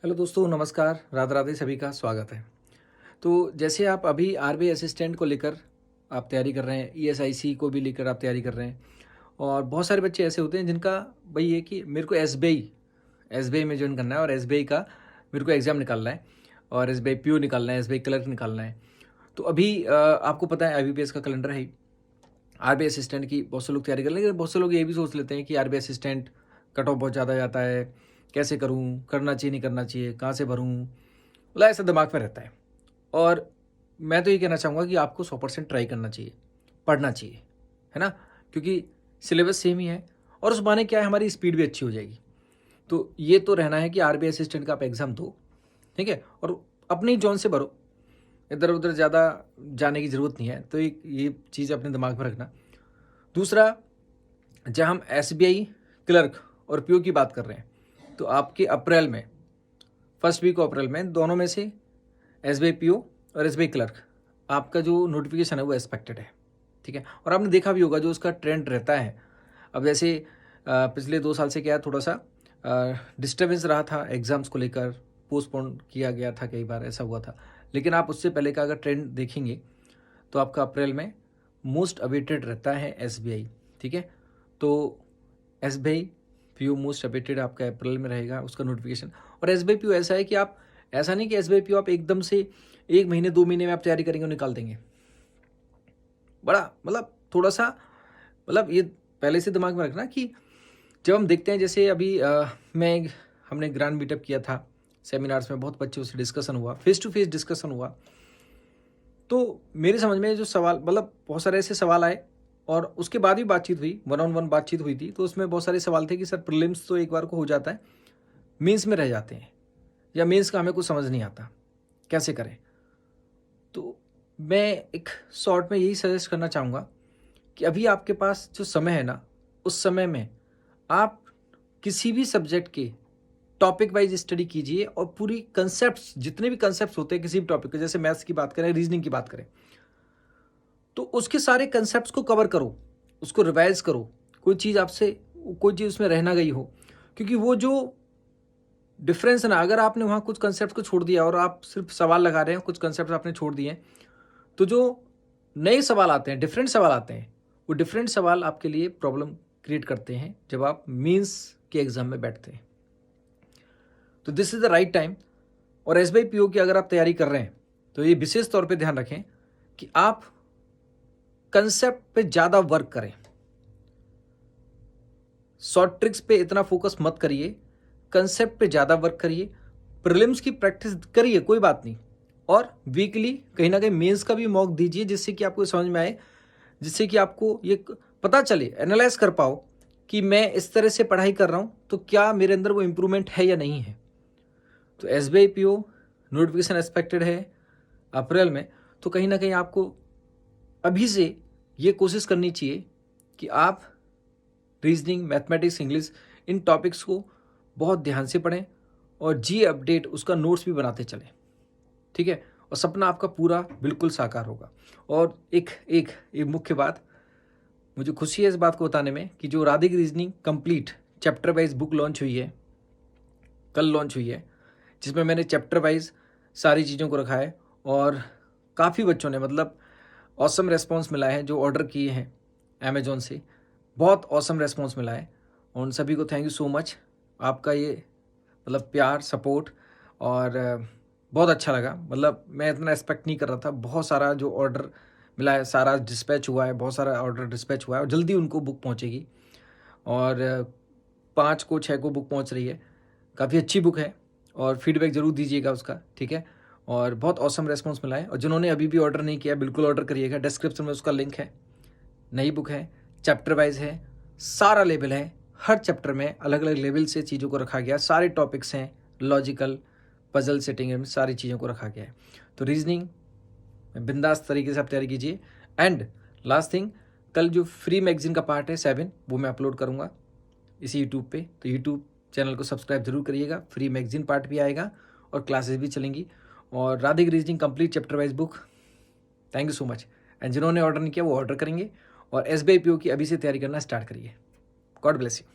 Hello दोस्तों, नमस्कार, राधे राधे, सभी का स्वागत है। तो जैसे आप अभी आरबीआई असिस्टेंट को लेकर आप तैयारी कर रहे हैं, ईएसआईसी को भी लेकर आप तैयारी कर रहे हैं और बहुत सारे बच्चे ऐसे होते हैं जिनका वही है कि मेरे को एसबीआई में ज्वाइन करना है और एसबीआई का मेरे को एग्ज़ाम निकालना है और एसबीआई पीओ निकालना है, एसबीआई क्लर्क निकालना है। तो अभी आपको पता है आईबीपीएस का कैलेंडर है ही। आरबीआई असिस्टेंट की बहुत से लोग तैयारी कर रहे हैं, लेकिन बहुत से लोग ये भी सोच लेते हैं कि आरबीआई असिस्टेंट कट ऑफ बहुत ज़्यादा जाता है, कैसे करूँ, करना चाहिए नहीं करना चाहिए, कहाँ से भरूँ, मतलब ऐसा दिमाग में रहता है। और मैं तो ये कहना चाहूँगा कि आपको 100% ट्राई करना चाहिए, पढ़ना चाहिए, है ना? क्योंकि सिलेबस सेम ही है और उस बहाने क्या है, हमारी स्पीड भी अच्छी हो जाएगी। तो ये तो रहना है कि आरबीआई असिस्टेंट का आप एग्ज़ाम दो, ठीक है? और अपने ही जोन से भरो, इधर उधर ज़्यादा जाने की ज़रूरत नहीं है। तो एक ये चीज़ अपने दिमाग में रखना। दूसरा, जब हम एसबीआई क्लर्क और पीओ की बात कर रहे हैं, तो आपके अप्रैल में, फर्स्ट वीक ऑफ अप्रैल में, दोनों में से एसबीआई पीओ और एसबीआई क्लर्क आपका जो नोटिफिकेशन है वो एक्सपेक्टेड है, ठीक है? और आपने देखा भी होगा जो उसका ट्रेंड रहता है। अब जैसे पिछले 2 साल से क्या है, थोड़ा सा डिस्टर्बेंस रहा था एग्ज़ाम्स को लेकर, पोस्टपोन किया गया था, कई बार ऐसा हुआ था। लेकिन आप उससे पहले का अगर ट्रेंड देखेंगे तो आपका अप्रैल में मोस्ट अवेटेड रहता है एसबीआई, ठीक है? तो एसबीआई पीओ मोस्ट अवेटेड आपका अप्रैल में रहेगा उसका नोटिफिकेशन। और एसबीआई पीओ ऐसा है कि आप, ऐसा नहीं कि एसबीआई पीओ आप एकदम से 1 महीने 2 महीने में आप तैयारी करेंगे और निकाल देंगे। बड़ा मतलब थोड़ा सा, मतलब ये पहले से दिमाग में रखना कि जब हम देखते हैं, जैसे अभी हमने ग्रांड मीटअप किया था, सेमिनार्स में बहुत बच्चों से डिस्कशन हुआ, फेस टू फेस डिस्कशन हुआ। तो मेरे समझ में जो सवाल, मतलब बहुत सारे ऐसे सवाल आए और उसके बाद भी बातचीत हुई, वन ऑन वन बातचीत हुई थी। तो उसमें बहुत सारे सवाल थे कि सर प्रीलिम्स तो एक बार को हो जाता है, मेंस में रह जाते हैं, या मेंस का हमें कुछ समझ नहीं आता, कैसे करें? तो मैं एक शॉर्ट में यही सजेस्ट करना चाहूँगा कि अभी आपके पास जो समय है ना, उस समय में आप किसी भी सब्जेक्ट के टॉपिक वाइज स्टडी कीजिए और पूरी कंसेप्ट्स, जितने भी कंसेप्ट्स होते हैं किसी भी टॉपिक के, जैसे मैथ्स की बात करें, रीजनिंग की बात करें, तो उसके सारे कंसेप्ट्स को कवर करो, उसको रिवाइज करो। कोई चीज़ आपसे, कोई चीज़ उसमें रह ना गई हो, क्योंकि वो जो डिफरेंस है ना, अगर आपने वहाँ कुछ कंसेप्ट को छोड़ दिया और आप सिर्फ सवाल लगा रहे हैं, कुछ कंसेप्ट आपने छोड़ दिए हैं, तो जो नए सवाल आते हैं, डिफरेंट सवाल आते हैं, वो डिफरेंट सवाल आपके लिए प्रॉब्लम क्रिएट करते हैं जब आप मीन्स के एग्जाम में बैठते हैं। तो this is the right time. और एसबीआई पीओ की अगर आप तैयारी कर रहे हैं तो ये विशेष तौर पे ध्यान रखें कि आप कंसेप्ट पे ज़्यादा वर्क करें, शॉर्ट ट्रिक्स पे इतना फोकस मत करिए, कंसेप्ट पे ज़्यादा वर्क करिए, प्रीलिम्स की प्रैक्टिस करिए, कोई बात नहीं, और वीकली कहीं ना कहीं मेंस का भी मॉक दीजिए, जिससे कि आपको समझ में आए, जिससे कि आपको ये पता चले, एनालाइज कर पाओ कि मैं इस तरह से पढ़ाई कर रहा हूँ तो क्या मेरे अंदर वो इम्प्रूवमेंट है या नहीं है। तो एसबीआई पीओ नोटिफिकेशन एक्सपेक्टेड है अप्रैल में, तो कहीं ना कहीं आपको अभी से ये कोशिश करनी चाहिए कि आप रीजनिंग, मैथमेटिक्स, इंग्लिश, इन टॉपिक्स को बहुत ध्यान से पढ़ें और जी अपडेट उसका नोट्स भी बनाते चलें, ठीक है? और सपना आपका पूरा बिल्कुल साकार होगा। और एक एक एक मुख्य बात, मुझे खुशी है इस बात को बताने में कि जो Radhika reasoning complete chapter wise book launch हुई है, कल लॉन्च हुई है, जिसमें मैंने चैप्टर वाइज सारी चीज़ों को रखा है और काफ़ी बच्चों ने, मतलब ऑसम रेस्पॉन्स मिला है जो ऑर्डर किए हैं अमेजोन से, बहुत ऑसम रेस्पॉन्स मिला है। उन सभी को थैंक यू सो मच, आपका ये मतलब प्यार, सपोर्ट, और बहुत अच्छा लगा। मतलब मैं इतना एक्सपेक्ट नहीं कर रहा था। बहुत सारा जो ऑर्डर मिला है, सारा डिस्पैच हुआ है, बहुत सारा ऑर्डर डिस्पैच हुआ है और जल्दी उनको बुक पहुंचेगी। और 5 को 6 को बुक पहुंच रही है, काफ़ी अच्छी बुक है और फीडबैक ज़रूर दीजिएगा उसका, ठीक है? और बहुत ऑसम रेस्पॉन्स मिला है। और जिन्होंने अभी भी ऑर्डर नहीं किया, बिल्कुल ऑर्डर करिएगा, डिस्क्रिप्शन में उसका लिंक है। नई बुक है, चैप्टर वाइज है, सारा लेवल है, हर चैप्टर में अलग अलग लेवल से चीज़ों को रखा गया, सारे टॉपिक्स हैं, लॉजिकल, पजल सेटिंग में सारी चीज़ों को रखा गया है। तो रीजनिंग बिंदास तरीके से आप तैयारी कीजिए। एंड लास्ट थिंग, कल जो फ्री मैगजीन का पार्ट है 7, वो मैं अपलोड करूँगा इसी यूट्यूब पे, तो यूट्यूब चैनल को सब्सक्राइब जरूर करिएगा। फ्री मैगजीन पार्ट भी आएगा और क्लासेस भी चलेंगी। और Radhika reasoning complete chapter wise book, thank you so much. And जिन्होंने ऑर्डर नहीं किया वो ऑर्डर करेंगे और एसबीआई पीओ की अभी से तैयारी करना स्टार्ट करिए। God bless you.